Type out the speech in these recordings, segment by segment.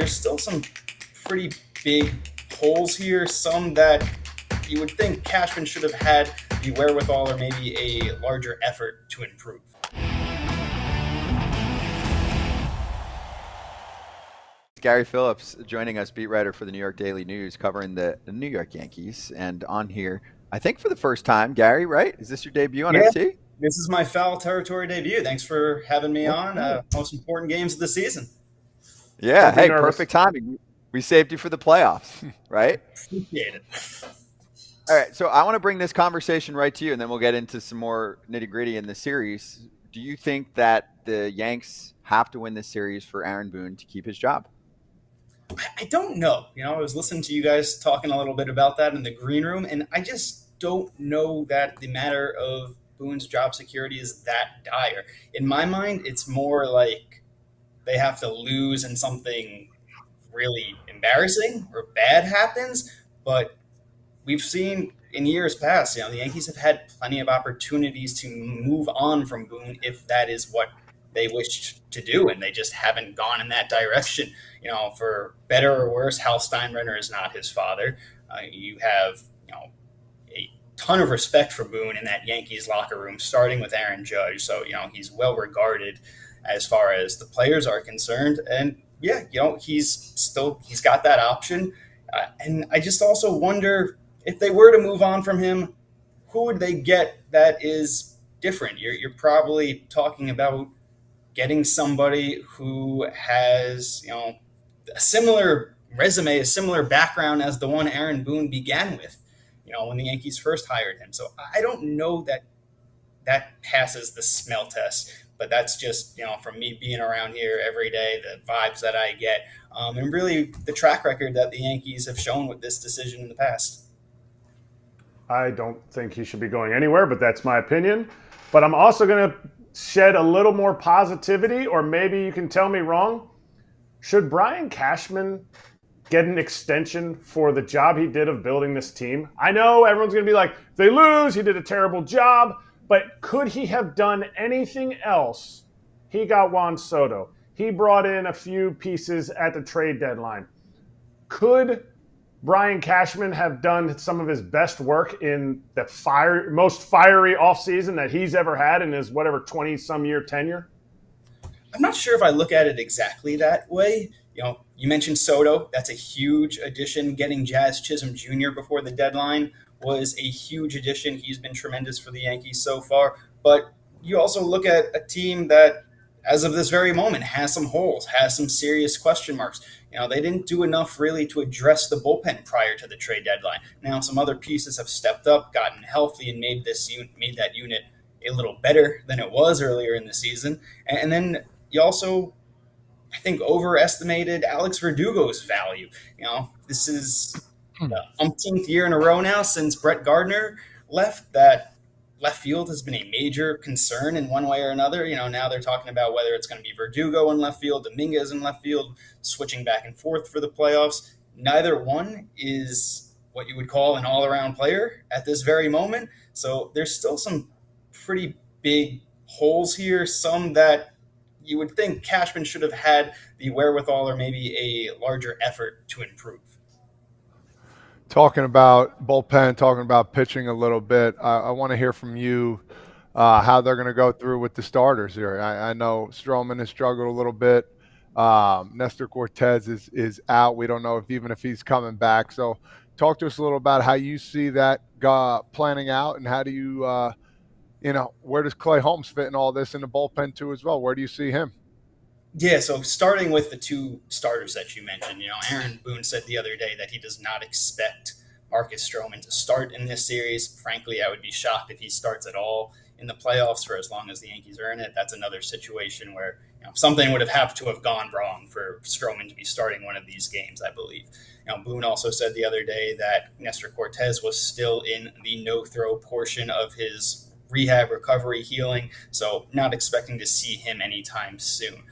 There's still some pretty big holes here, some that you would think Cashman should have had the wherewithal or maybe a larger effort to improve. Gary Phillips joining us, beat writer for the New York Daily News, covering the New York Yankees. And on here, I think for the first time, Gary, right? Is this your debut on Yeah, FT? this is my foul territory debut. Thanks for having me on. Okay. Most important games of the season. Yeah. Don't be Hey, nervous. perfect timing. We saved you for the playoffs, right? Appreciate it. All right. So I want to bring this conversation right to you, and then we'll get into some more nitty gritty in the series. Do you think that the Yanks have to win this series for Aaron Boone to keep his job? I don't know. I was listening to you guys talking a little bit about that in the green room, and I just don't know that the matter of Boone's job security is that dire. In my mind, it's more like they have to lose and something really embarrassing or bad happens. But we've seen in years past, the Yankees have had plenty of opportunities to move on from Boone if that is what they wished to do, and they just haven't gone in that direction. For better or worse, Hal Steinbrenner is not his father. You have, a ton of respect for Boone in that Yankees locker room, starting with Aaron Judge. So, he's well regarded as far as the players are concerned. And yeah, he's got that option. And I just also wonder if they were to move on from him, who would they get that is different? You're probably talking about getting somebody who has, a similar resume, a similar background as the one Aaron Boone began with, when the Yankees first hired him. So I don't know that that passes the smell test, but that's just, from me being around here every day, the vibes that I get, and really the track record that the Yankees have shown with this decision in the past. I don't think he should be going anywhere, but that's my opinion. But I'm also going to shed a little more positivity, or maybe you can tell me wrong. Should Brian Cashman get an extension for the job he did of building this team? I know everyone's going to be like, if they lose, he did a terrible job. But could he have done anything else? He got Juan Soto. He brought in a few pieces at the trade deadline. Could Brian Cashman have done some of his best work in the most fiery offseason that he's ever had in his 20-some-year tenure? I'm not sure if I look at it exactly that way. You mentioned Soto. That's a huge addition. Getting Jazz Chisholm Jr. before the deadline was a huge addition. He's been tremendous for the Yankees so far. But you also look at a team that, as of this very moment, has some holes, has some serious question marks. They didn't do enough really to address the bullpen prior to the trade deadline. Now, some other pieces have stepped up, gotten healthy, and made that unit a little better than it was earlier in the season. And then you also, I think, overestimated Alex Verdugo's value. This is the umpteenth year in a row now since Brett Gardner left that left field has been a major concern in one way or another. Now they're talking about whether it's going to be Verdugo in left field, Dominguez in left field, switching back and forth for the playoffs. Neither one is what you would call an all-around player at this very moment. So there's still some pretty big holes here, some that you would think Cashman should have had the wherewithal or maybe a larger effort to improve. Talking about bullpen, talking about pitching a little bit, I want to hear from you how they're going to go through with the starters here. I know Stroman has struggled a little bit. Nestor Cortez is out. We don't know even if he's coming back. So talk to us a little about how you see that planning out, and how do you, where does Clay Holmes fit in all this in the bullpen too as well? Where do you see him? Yeah, so starting with the two starters that you mentioned, Aaron Boone said the other day that he does not expect Marcus Stroman to start in this series. Frankly, I would be shocked if he starts at all in the playoffs for as long as the Yankees are in it. That's another situation where something would have to have gone wrong for Stroman to be starting one of these games, I believe. Boone also said the other day that Nestor Cortez was still in the no-throw portion of his rehab, recovery, healing, so not expecting to see him anytime soon.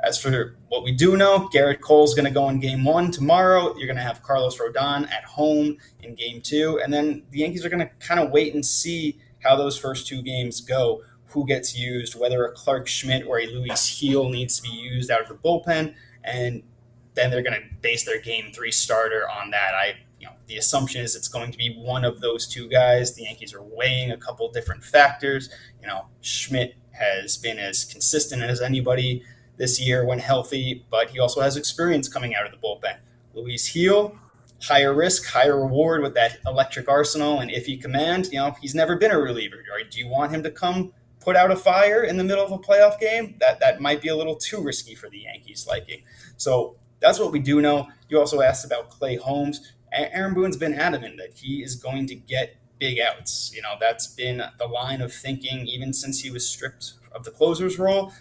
As for what we do know, Garrett Cole's going to go in game one tomorrow. You're going to have Carlos Rodon at home in game two. And then the Yankees are going to kind of wait and see how those first two games go, who gets used, whether a Clark Schmidt or a Luis Heel needs to be used out of the bullpen. And then they're going to base their game 3 starter on that. The assumption is it's going to be one of those two guys. The Yankees are weighing a couple different factors. Schmidt has been as consistent as anybody this year when healthy, but he also has experience coming out of the bullpen. Luis Heel, higher risk, higher reward with that electric arsenal and iffy command. He's never been a reliever. Right? Do you want him to come put out a fire in the middle of a playoff game? That might be a little too risky for the Yankees' liking. So that's what we do know. You also asked about Clay Holmes. Aaron Boone's been adamant that he is going to get big outs. That's been the line of thinking even since he was stripped of the closer's role.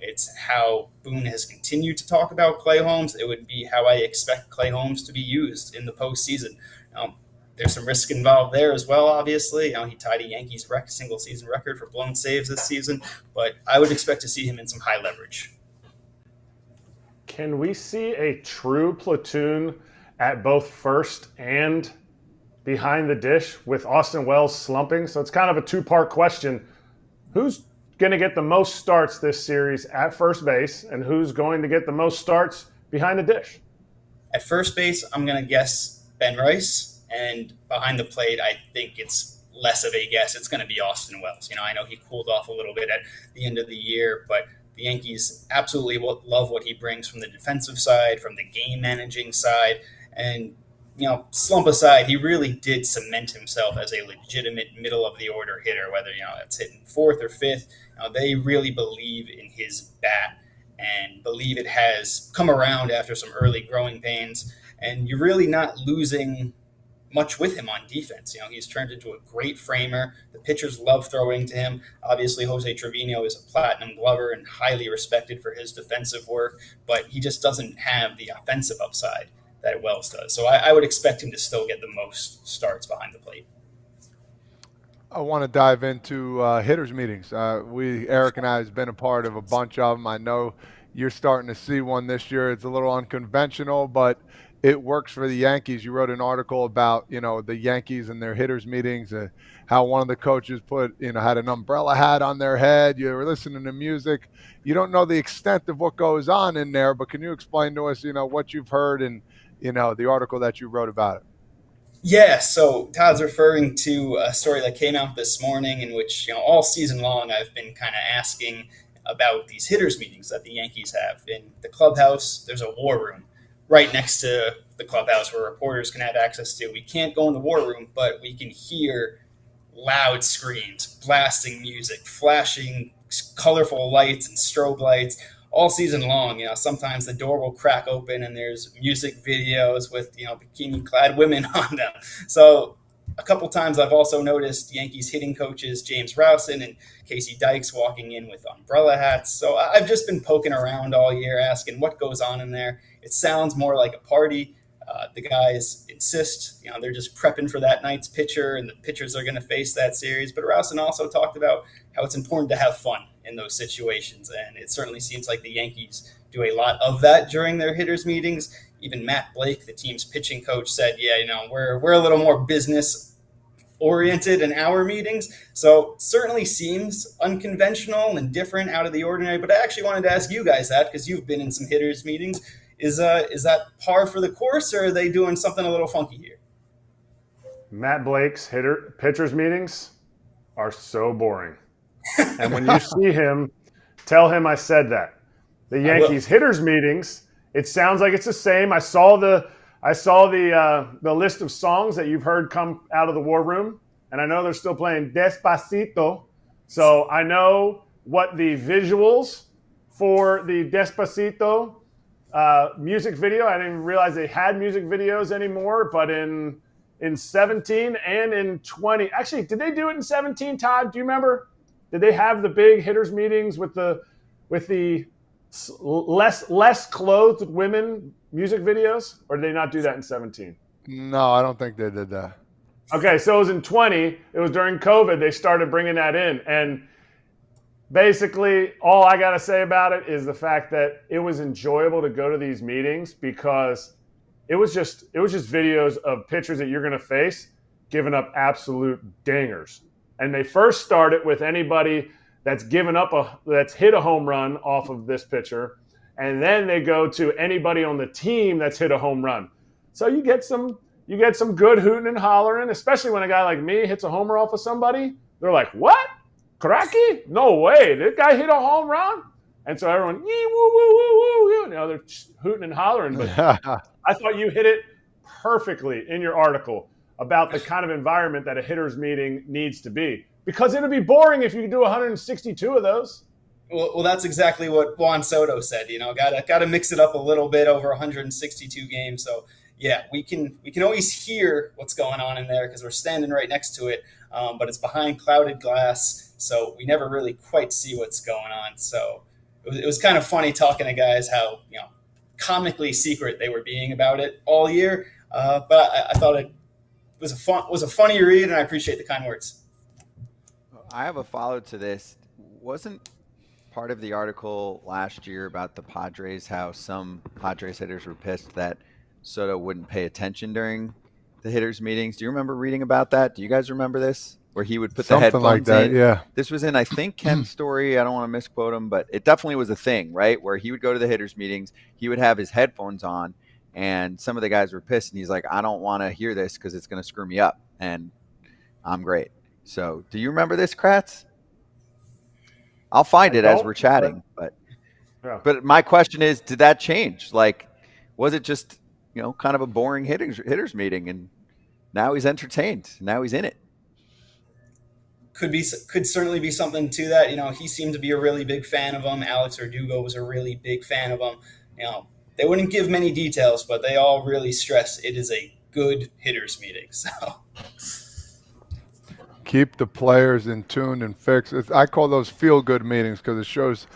It's how Boone has continued to talk about Clay Holmes. It would be how I expect Clay Holmes to be used in the postseason. There's some risk involved there as well, obviously. He tied a Yankees single-season record for blown saves this season, but I would expect to see him in some high leverage. Can we see a true platoon at both first and behind the dish with Austin Wells slumping? So it's kind of a two-part question. Who's going to get the most starts this series at first base, and who's going to get the most starts behind the dish? At first base, I'm going to guess Ben Rice, and behind the plate, I think it's less of a guess. It's going to be Austin Wells. I know he cooled off a little bit at the end of the year, but the Yankees absolutely love what he brings from the defensive side, from the game managing side, and slump aside, he really did cement himself as a legitimate middle of the order hitter, whether it's hitting fourth or fifth. They really believe in his bat and believe it has come around after some early growing pains. And you're really not losing much with him on defense. He's turned into a great framer. The pitchers love throwing to him. Obviously, Jose Trevino is a platinum glover and highly respected for his defensive work, but he just doesn't have the offensive upside that Wells does. So I would expect him to still get the most starts behind the plate. I want to dive into hitters meetings. Eric and I has been a part of a bunch of them. I know you're starting to see one this year. It's a little unconventional, but it works for the Yankees. You wrote an article about, the Yankees and their hitters meetings, how one of the coaches had an umbrella hat on their head. You were listening to music. You don't know the extent of what goes on in there, but can you explain to us, what you've heard and, the article that you wrote about it? Yeah, so Todd's referring to a story that came out this morning in which, all season long I've been kind of asking about these hitters meetings that the Yankees have. In the clubhouse, there's a war room right next to the clubhouse where reporters can have access to. We can't go in the war room, but we can hear loud screams, blasting music, flashing colorful lights and strobe lights all season long. Sometimes the door will crack open and there's music videos with, bikini clad women on them. So a couple times I've also noticed Yankees hitting coaches James Rowson and Casey Dykes walking in with umbrella hats. So I've just been poking around all year asking what goes on in there. It sounds more like a party. The guys insist, they're just prepping for that night's pitcher and the pitchers are going to face that series. But Rowson also talked about how it's important to have fun in those situations. And it certainly seems like the Yankees do a lot of that during their hitters meetings. Even Matt Blake, the team's pitching coach, said, we're a little more business oriented in our meetings. So certainly seems unconventional and different, out of the ordinary. But I actually wanted to ask you guys that because you've been in some hitters meetings. Is that par for the course, or are they doing something a little funky here? Matt Blake's pitchers meetings are so boring. And when you see him, tell him I said that. The Yankees hitters meetings, it sounds like it's the same. I saw the list of songs that you've heard come out of the war room, and I know they're still playing Despacito. So I know what the visuals for the Despacito music video. I didn't even realize they had music videos anymore, but in 17 and in 20, actually, did they do it in 17, Todd? Do you remember? Did they have the big hitters meetings with the less clothed women music videos, or did they not do that in 17? No, I don't think they did that. Okay, so it was in 20. It was during COVID. They started bringing that in, and basically, all I got to say about it is the fact that it was enjoyable to go to these meetings because it was just videos of pitchers that you're going to face giving up absolute dingers. And they first started with anybody that's hit a home run off of this pitcher, and then they go to anybody on the team that's hit a home run. So you get some good hooting and hollering, especially when a guy like me hits a homer off of somebody. They're like, "What? Cracky? No way! That guy hit a home run!" And so everyone, yee, woo, woo, woo, woo, you know, they're hooting and hollering. But I thought you hit it perfectly in your article about the kind of environment that a hitters meeting needs to be, because it'd be boring if you could do 162 of those. Well, that's exactly what Juan Soto said. You know, gotta mix it up a little bit over 162 games. So yeah, we can always hear what's going on in there because we're standing right next to it, but it's behind clouded glass, so we never really quite see what's going on. So it was kind of funny talking to guys how, you know, comically secret they were being about it all year. But I thought it was a funny read, and I appreciate the kind words. I have a follow to this. Wasn't part of the article last year about the Padres, how some Padres hitters were pissed that Soto wouldn't pay attention during the hitters meetings? Do you remember reading about that? Do you guys remember this? Where he would put the headphones like that, in? yeah. This was in, I think, Ken's story. I don't want to misquote him, but it definitely was a thing, right? Where he would go to the hitters meetings, he would have his headphones on, and some of the guys were pissed, and he's like, I don't want to hear this because it's going to screw me up, and I'm great. So do you remember this, Kratz? I'll find it as we're chatting, but my question is, did that change? Like, was it just, you know, kind of a boring hitters meeting, and now he's entertained, now he's in it? Could certainly be something to that. You know, he seemed to be a really big fan of him. Alex Verdugo was a really big fan of him. You know, they wouldn't give many details, but they all really stress it is a good hitters meeting. So keep the players in tune and fixed. I call those feel-good meetings because it shows,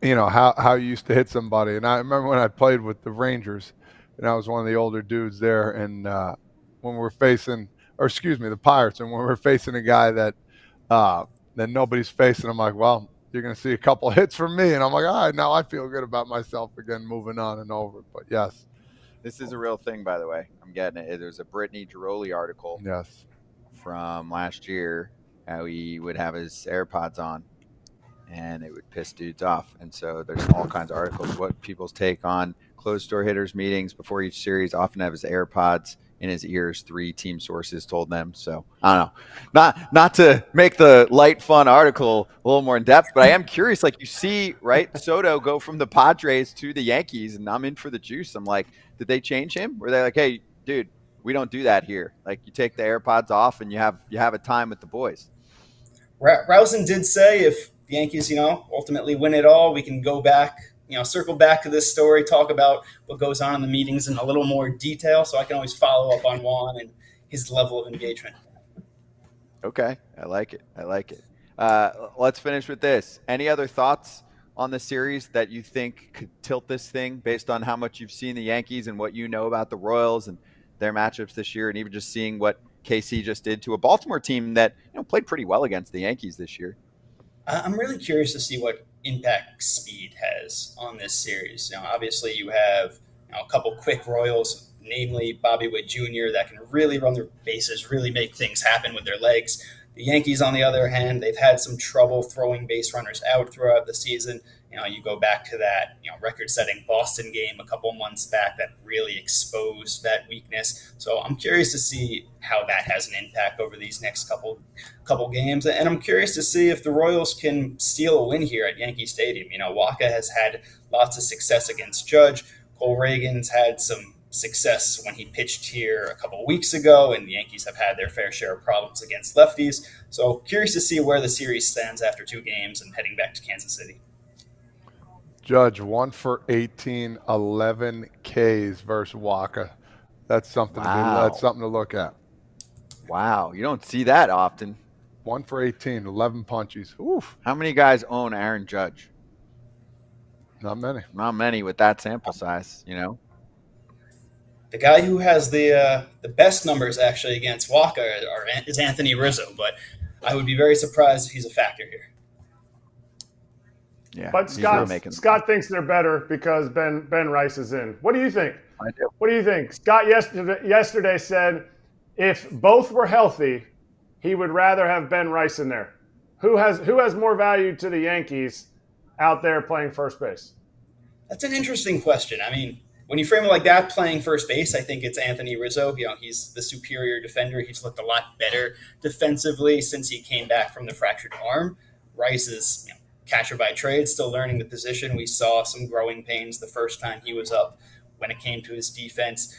you know, how you used to hit somebody. And I remember when I played with the Rangers, and I was one of the older dudes there, and when we're facing, or excuse me, the Pirates, and when we're facing a guy that nobody's facing, I'm like, well, you're going to see a couple hits from me. And I'm like, all right, now I feel good about myself again, moving on and over. But yes. This is a real thing, by the way. I'm getting it. There's a Brittany Giroli article. Yes. From last year, how he would have his AirPods on and it would piss dudes off. And so there's all kinds of articles. What people's take on closed door hitters meetings before each series, often have his AirPods in his ears, 3 team sources told them. So I don't know, not to make the light fun article a little more in depth, but I am curious, like, you see, right, Soto go from the Padres to the Yankees, and I'm in for the juice. I'm like, did they change him? Were they like, hey, dude, we don't do that here. Like, you take the AirPods off and you have a time with the boys. Rousing did say if the Yankees, you know, ultimately win it all, we can go back, you know, circle back to this story, talk about what goes on in the meetings in a little more detail. So I can always follow up on Juan and his level of engagement. Okay. I like it. Let's finish with this. Any other thoughts on the series that you think could tilt this thing based on how much you've seen the Yankees and what you know about the Royals and their matchups this year, and even just seeing what KC just did to a Baltimore team that, you know, played pretty well against the Yankees this year? I'm really curious to see what impact speed has on this series. You know, obviously you have, you know, a couple quick Royals, namely Bobby Witt Jr., that can really run their bases, really make things happen with their legs. The Yankees, on the other hand, they've had some trouble throwing base runners out throughout the season. You know, you go back to that, you know, record-setting Boston game a couple months back that really exposed that weakness. So I'm curious to see how that has an impact over these next couple games, and I'm curious to see if the Royals can steal a win here at Yankee Stadium. You know, Waka has had lots of success against Judge. Cole Reagan's had some success when he pitched here a couple of weeks ago, and the Yankees have had their fair share of problems against lefties. So curious to see where the series stands after 2 games and heading back to Kansas City. Judge 1 for 18, 11 Ks versus Waka. That's something. Wow. That's something to look at. Wow, you don't see that often. 1 for 18, 11 punchies. Oof. How many guys own Aaron Judge? Not many. Not many with that sample size, you know. The guy who has the best numbers actually against Waka is Anthony Rizzo, but I would be very surprised if he's a factor here. Yeah, but Scott thinks they're better because Ben Rice is in. What do you think? I do. What do you think? Scott yesterday said if both were healthy, he would rather have Ben Rice in there. Who has more value to the Yankees out there playing first base? That's an interesting question. I mean, when you frame it like that, playing first base, I think it's Anthony Rizzo. He's the superior defender. He's looked a lot better defensively since he came back from the fractured arm. Rice is catcher by trade, still learning the position. We saw some growing pains the first time he was up when it came to his defense.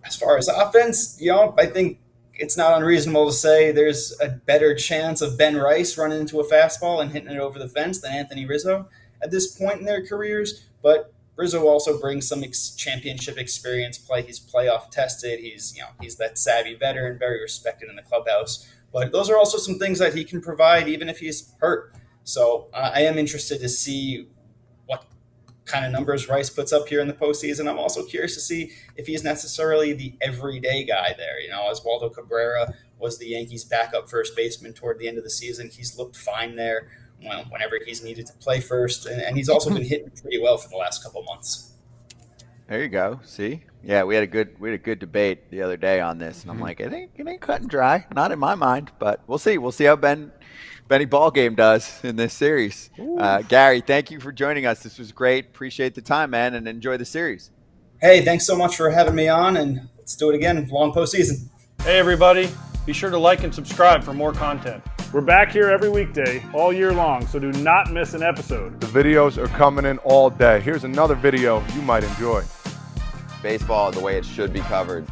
As far as offense, I think it's not unreasonable to say there's a better chance of Ben Rice running into a fastball and hitting it over the fence than Anthony Rizzo at this point in their careers. But Rizzo also brings some championship experience. He's playoff tested. He's that savvy veteran, very respected in the clubhouse. But those are also some things that he can provide, even if he's hurt. So I am interested to see what kind of numbers Rice puts up here in the postseason. I'm also curious to see if he's necessarily the everyday guy there. Oswaldo Cabrera was the Yankees' backup first baseman toward the end of the season. He's looked fine there whenever he's needed to play first, and he's also been hitting pretty well for the last couple months. There you go. See, yeah, we had a good debate the other day on this, and I'm like, it ain't cut and dry, not in my mind, but we'll see. We'll see how Benny Ballgame does in this series. Gary, thank you for joining us. This was great. Appreciate the time, man, and enjoy the series. Hey, thanks so much for having me on, and let's do it again. Long postseason. Hey, everybody. Be sure to like and subscribe for more content. We're back here every weekday, all year long, so do not miss an episode. The videos are coming in all day. Here's another video you might enjoy. Baseball the way it should be covered.